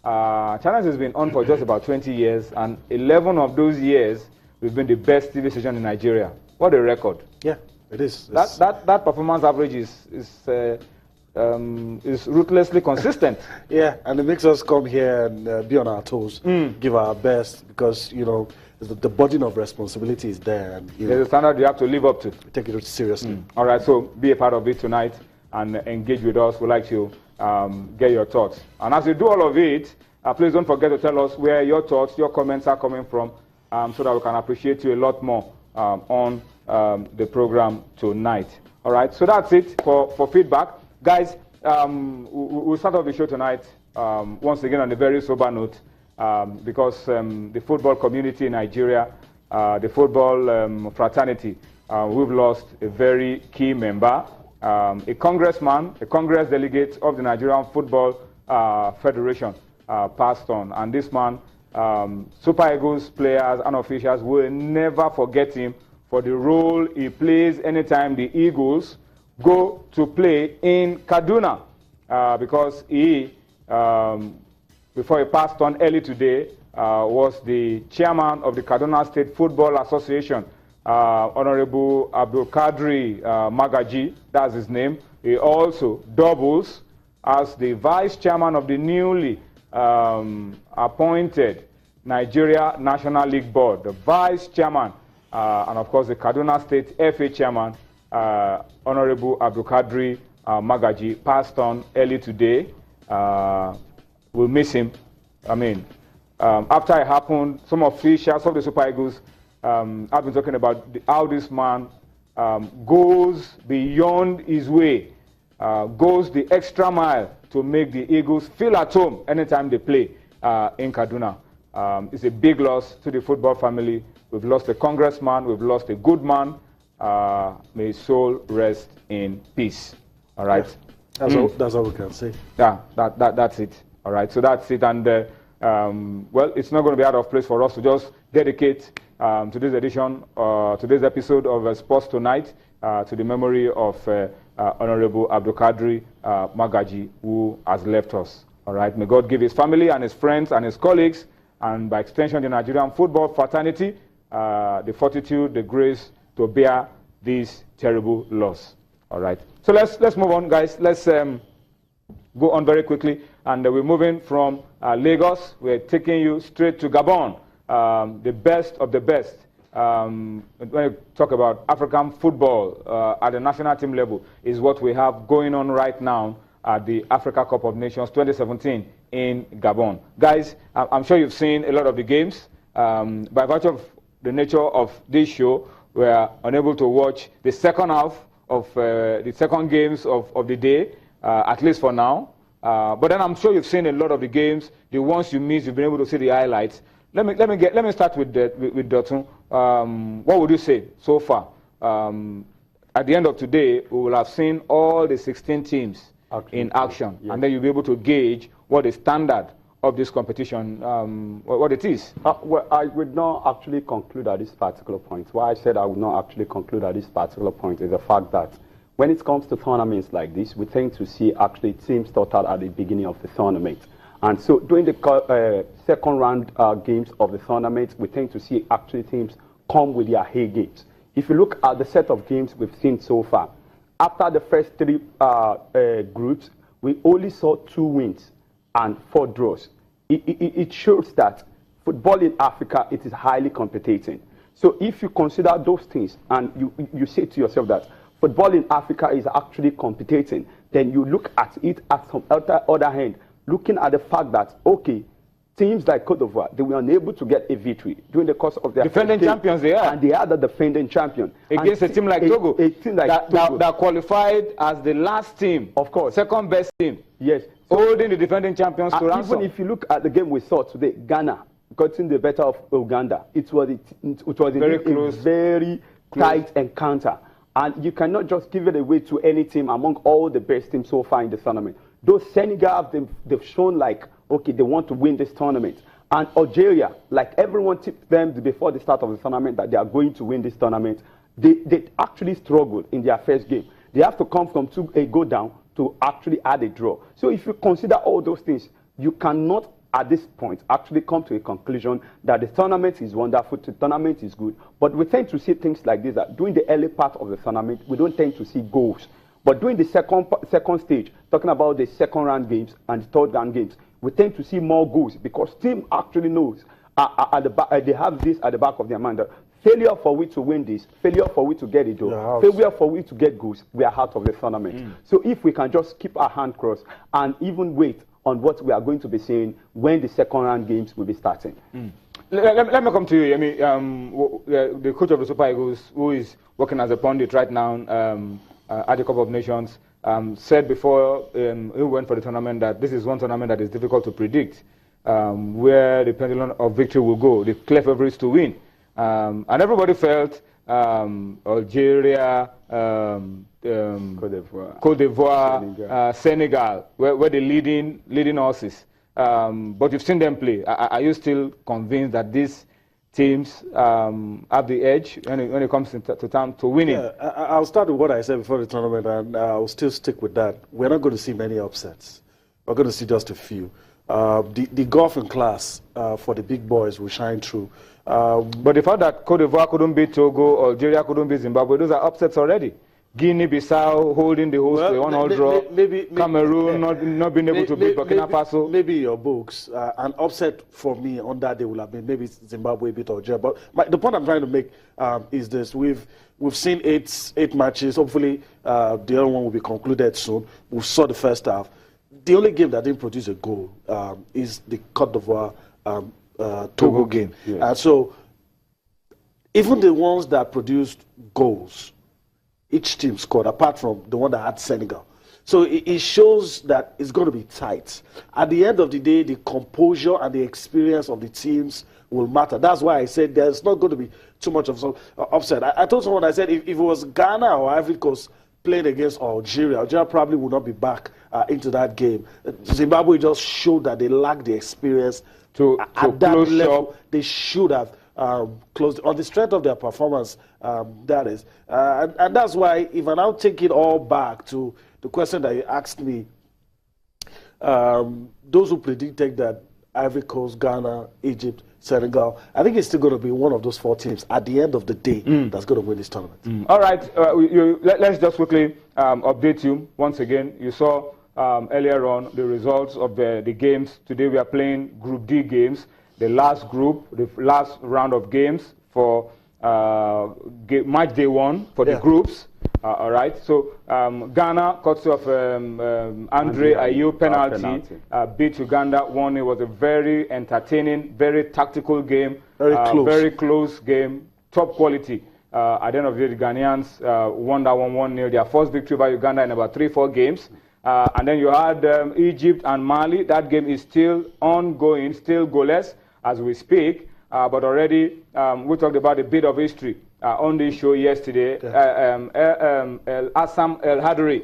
Channels has been on for just about 20 years, and 11 of those years, we've been the best TV station in Nigeria. What a record. Yeah, it is. That performance average is ruthlessly consistent. Yeah, and it makes us come here and be on our toes, give our best, because, you know, the burden of responsibility is there. And, there's a standard you have to live up to. Take it seriously. All right, so be a part of it tonight and engage with us. We'd like to get your thoughts. And as you do all of it, please don't forget to tell us where your thoughts, your comments are coming from, so that we can appreciate you a lot more on the program tonight. All right, so that's it for feedback. Guys, we'll start off the show tonight once again on a very sober note, because the football community in Nigeria, the football fraternity, we've lost a very key member, a congressman, a congress delegate of the Nigerian Football Federation, passed on. And this man, Super Eagles players and officials will never forget him for the role he plays anytime the Eagles go to play in Kaduna, because he, before he passed on early today, was the chairman of the Kaduna State Football Association, Honorable Abdul Kadri Magaji, that's his name. He also doubles as the vice chairman of the newly appointed Nigeria National League Board, the vice chairman, and of course the Kaduna State FA chairman, Honorable Abdul Kadri Magaji, passed on early today. We'll miss him. I mean, after it happened, some officials of the Super Eagles have been talking about how this man goes beyond his way, goes the extra mile to make the Eagles feel at home anytime they play in Kaduna. It's a big loss to the football family. We've lost a congressman, we've lost a good man. May his soul rest in peace. All right. Yeah. That's all we can say. Yeah, that's it. All right. So that's it. And well, it's not going to be out of place for us to just dedicate today's edition, today's episode of Sports Tonight, to the memory of Honorable Abdul Kadri Magaji, who has left us. All right. May God give his family and his friends and his colleagues, and by extension the Nigerian football fraternity, the fortitude, the grace to bear this terrible loss. All right. So let's move on, guys. Let's go on very quickly, and we're moving from Lagos. We're taking you straight to Gabon, the best of the best. When you talk about African football at the national team level, is what we have going on right now at the Africa Cup of Nations 2017 in Gabon. Guys, I'm sure you've seen a lot of the games. By virtue of the nature of this show, we are unable to watch the second half of the second games of the day, at least for now. But then I'm sure you've seen a lot of the games. The ones you missed, you've been able to see the highlights. Let me start with Dotun. What would you say so far? At the end of today, we will have seen all the 16 teams in action, yes. And then you'll be able to gauge what the standard of this competition, what it is. Well, I would not actually conclude at this particular point. Why I said I would not actually conclude at this particular point is the fact that when it comes to tournaments like this, we tend to see actually teams started at the beginning of the tournament. And so during the second round games of the tournament, we tend to see actually teams come with their A games. If you look at the set of games we've seen so far, after the first three groups, we only saw 2 wins and 4 draws. It shows that football in Africa, it is highly competitive. So if you consider those things and you say to yourself that football in Africa is actually competing, then you look at it at some other hand, looking at the fact that, okay, teams like Cote d'Ivoire, they were unable to get a victory during the course of their defending champions. They are, and they are the defending champion against a team like Togo, a team like Togo that qualified as the last team, of course, second best team. Yes, so, holding the defending champions to ransom. Even if you look at the game we saw today, Ghana got in the better of Uganda. It was very close, a very tight encounter, and you cannot just give it away to any team among all the best teams so far in the tournament. Those Senegal, they've shown like, okay, they want to win this tournament. And Algeria, like everyone tipped them before the start of the tournament that they are going to win this tournament, they actually struggled in their first game. They have to come from a go down to actually add a draw. So if you consider all those things, you cannot at this point, actually come to a conclusion that the tournament is wonderful, the tournament is good. But we tend to see things like this, that during the early part of the tournament, we don't tend to see goals. But during the second stage, talking about the second round games and the third round games, we tend to see more goals because team actually knows they have this at the back of their mind. Failure for we to win this, failure for we to get a draw, failure for we to get goals, we are out of the tournament. So if we can just keep our hand crossed and even wait on what we are going to be seeing when the second round games will be starting. Let me come to you, Yemi, the coach of the Super Eagles, who is working as a pundit right now at the Cup of Nations, said before he went for the tournament that this is one tournament that is difficult to predict, where the pendulum of victory will go, the clear favorites to win. And everybody felt Algeria, Cote d'Ivoire, Senegal were the leading horses. But you've seen them play. Are you still convinced that these teams have the edge when it comes to time to winning? Yeah, I'll start with what I said before the tournament, and I'll still stick with that. We're not going to see many upsets. We're going to see just a few. The golfing class for the big boys will shine through. But the fact that Cote d'Ivoire couldn't beat Togo, Algeria couldn't beat Zimbabwe, those are upsets already. Guinea-Bissau holding the host to a one-all draw. Cameroon not being able to beat Burkina Faso. Maybe in your books, an upset for me on that day would have been maybe Zimbabwe beat Algeria. But the point I'm trying to make is this: we've seen eight matches. Hopefully, the other one will be concluded soon. We saw the first half. The only game that didn't produce a goal is the Cote d'Ivoire Togo game. Yes. So even the ones that produced goals, each team scored, apart from the one that had Senegal. So it shows that it's going to be tight. At the end of the day, the composure and the experience of the teams will matter. That's why I said there's not going to be too much of some upset. I told someone, I said, if it was Ghana or Ivory Coast playing against Algeria probably would not be back into that game. Zimbabwe just showed that they lack the experience at that level. They should have closed on the strength of their performance. That is, and that's why if I now take it all back to the question that you asked me, those who predicted that Ivory Coast, Ghana, Egypt, Senegal, I think it's still going to be one of those four teams at the end of the day that's going to win this tournament. All right, let's just quickly update you once again. You saw earlier on the results of the games. Today we are playing Group D games, the last group, the last round of games for match day one for the groups. All right, so Ghana, courtesy of Andre Ayew penalty, beat Uganda 1. It was a very entertaining, very tactical game, very close game, top quality. At the end of the day, the Ghanaians won that one 1-0, their first victory by Uganda in about 3-4 games. And then you had Egypt and Mali. That game is still ongoing, still goalless as we speak. But already we talked about a bit of history on this show yesterday. Assam El Hadri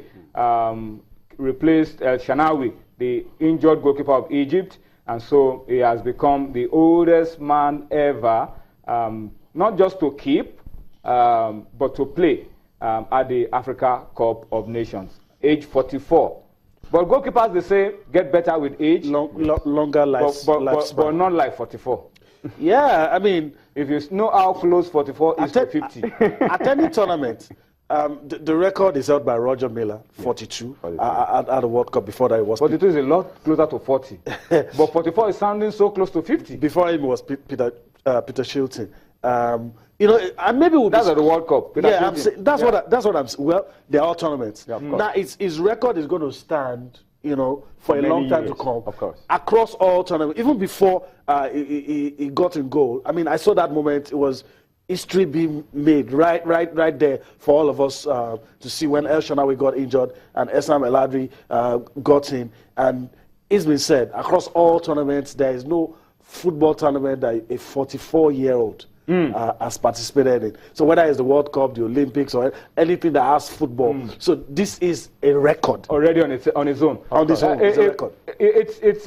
replaced El Shanawi, the injured goalkeeper of Egypt. And so he has become the oldest man ever, not just to keep, but to play at the Africa Cup of Nations. Age 44. But goalkeepers, they say, get better with age. Longer life, but not like 44. Yeah, I mean, if you know how close 44 is to 50. At any tournament, the record is held by Roger Miller, 42, at the World Cup. Before that, it was 42 is a lot closer to 40. But 44 is sounding so close to 50. Before him was Peter Shilton. You know, and maybe we'll that's at the World Cup. Yeah, that's what I'm saying. Well, they're all tournaments. Yeah, now, his record is going to stand, you know, for a long time to come. Of course. Across all tournaments, even before he got in goal. I mean, I saw that moment. It was history being made right there for all of us to see when El Shanawi got injured and Essam El Hadri got in. And it's been said, across all tournaments, there is no football tournament that a 44-year-old has participated in. So whether it's the World Cup, the Olympics, or anything that has football. So this is a record. Already on its own. On its own, it's a record. It's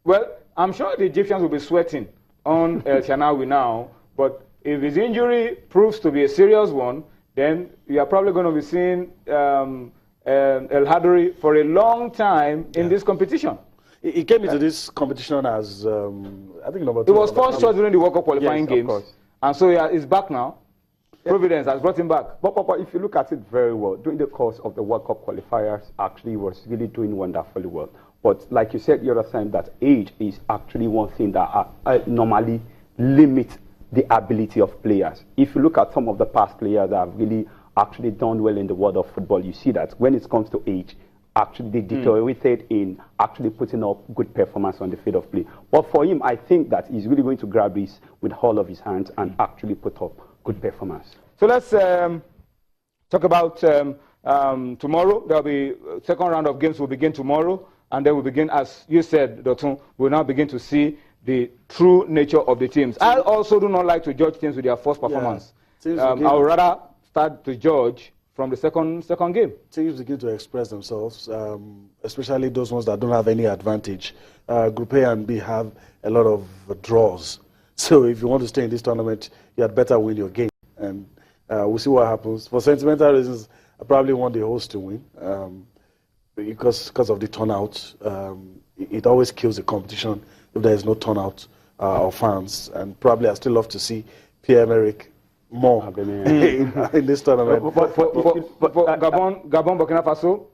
well, I'm sure the Egyptians will be sweating on El Shanawi now, but if his injury proves to be a serious one, then you are probably going to be seeing El Hadri for a long time in this competition. he came into this competition as, I think, number 2. He was first choice during the World Cup qualifying Yes, games. And so he's back now. Providence has brought him back. But if you look at it very well, during the course of the World Cup qualifiers, actually he was really doing wonderfully well. But like you said the other time, that age is actually one thing that normally limits the ability of players. If you look at some of the past players that have really actually done well in the world of football, you see that when it comes to age, actually they deteriorated in actually putting up good performance on the field of play. But for him, I think that he's really going to grab this with all of his hands and actually put up good performance. So let's talk about tomorrow. There'll be second round of games will begin tomorrow, and then we'll begin, as you said, Dotun, we'll now begin to see the true nature of the teams. I also do not like to judge teams with their first performance. I would rather start to judge from the second game. Teams begin to express themselves, especially those ones that don't have any advantage. Group A and B have a lot of draws. So if you want to stay in this tournament, you had better win your game. And we'll see what happens. For sentimental reasons, I probably want the host to win because of the turnout. It always kills the competition if there is no turnout of fans. And probably I still love to see Pierre-Emerick more in this tournament. But for Gabon, Burkina Faso,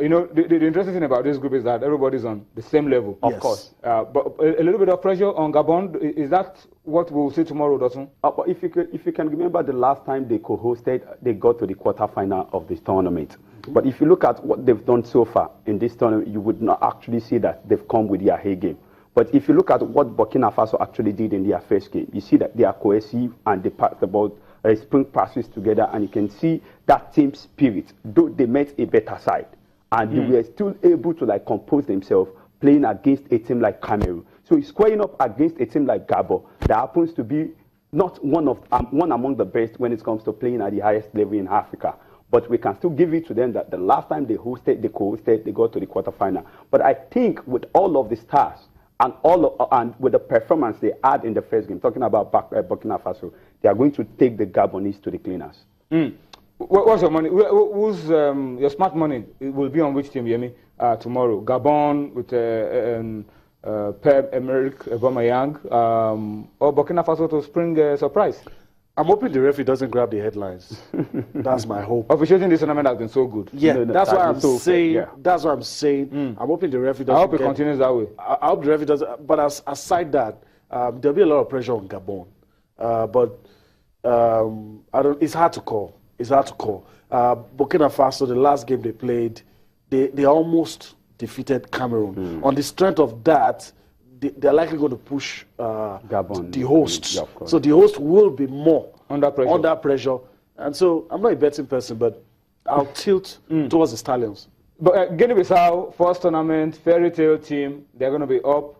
you know, the interesting thing about this group is that everybody's on the same level. Of course. But a little bit of pressure on Gabon, is that what we'll see tomorrow, Dotun? But if you can remember the last time they co-hosted, they got to the quarterfinal of this tournament. But if you look at what they've done so far in this tournament, you would not actually see that they've come with their A game. But if you look at what Burkina Faso actually did in their first game, you see that they are cohesive and they pass the ball, spring passes together, and you can see that team spirit. Though they met a better side, and they were still able to compose themselves playing against a team like Cameroon. So squaring up against a team like Gabon that happens to be not one among the best when it comes to playing at the highest level in Africa. But we can still give it to them that the last time they co-hosted, they got to the quarterfinal. But I think with all of the stars, and with the performance they had in the first game, talking about Burkina Faso, they are going to take the Gabonese to the cleaners. What's your money? Who's your smart money? It will be on which team, Yemi, tomorrow? Gabon with Pierre-Emerick Aubameyang, or Burkina Faso to spring a surprise? I'm hoping the referee doesn't grab the headlines. That's my hope. Officiating this tournament has been so good. Yeah, that's what I'm saying. Yeah. That's what I'm saying. I'm hoping the referee doesn't. I hope it continues that way. I hope the referee doesn't. But aside that, there'll be a lot of pressure on Gabon. I don't. It's hard to call. It's hard to call. Burkina Faso, the last game they played, they almost defeated Cameroon. On the strength of that, they're likely going to push Gabon, the host. Yeah, so the host will be more under pressure. And so I'm not a betting person, but I'll tilt towards the Stallions. But Guinea-Bissau, first tournament, fairy tale team, they're going to be up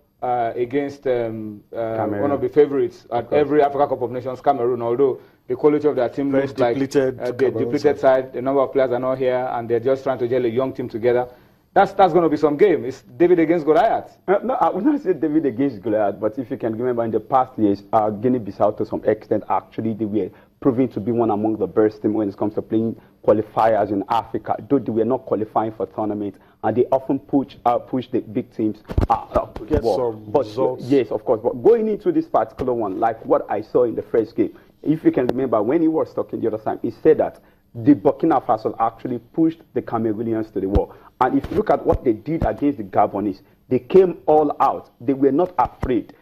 against one of the favorites at every Africa Cup of Nations, Cameroon, although the quality of their team looks like the depleted side. The number of players are not here, and they're just trying to gel a young team together. That's going to be some game. It's David against Goliath. No, I would not say David against Goliath, but if you can remember in the past years, Guinea-Bissau to some extent, actually, they were proving to be one among the best teams when it comes to playing qualifiers in Africa, though they were not qualifying for tournaments, and they often push the big teams to get some results. Yes, of course. But going into this particular one, like what I saw in the first game, if you can remember, when he was talking the other time, he said that the Burkina Faso actually pushed the Cameroonians to the wall. And if you look at what they did against the Gabonese, they came all out. They were not afraid.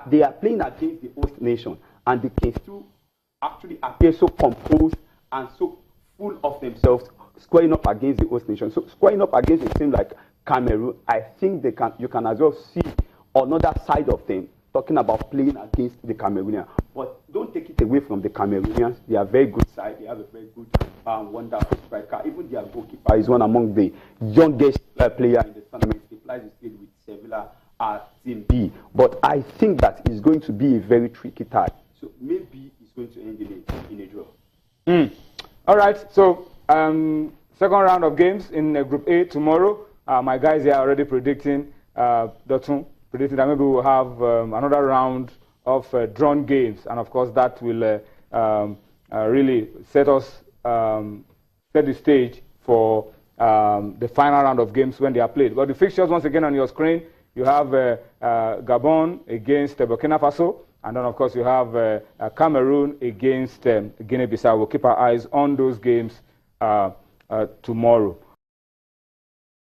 They are playing against the host nation, and they can still actually appear so composed and so full of themselves, squaring up against the host nation. So squaring up against a team like Cameroon, I think you can as well see another side of them, talking about playing against the Cameroonians. But don't take it away from the Cameroonians. They are a very good side. They have a very good, wonderful striker. Even their goalkeeper is one among the youngest player in the tournament. He plays still with Sevilla at Team B. But I think that it's going to be a very tricky tie. So maybe it's going to end in a draw. All right. So second round of games in Group A tomorrow. My guys here are already predicting Dotun, predicting that maybe we'll have another round of drawn games, and of course that will really set the stage for the final round of games when they are played. But the fixtures, once again, on your screen, you have Gabon against Burkina Faso, and then, of course, you have Cameroon against Guinea-Bissau. We'll keep our eyes on those games tomorrow.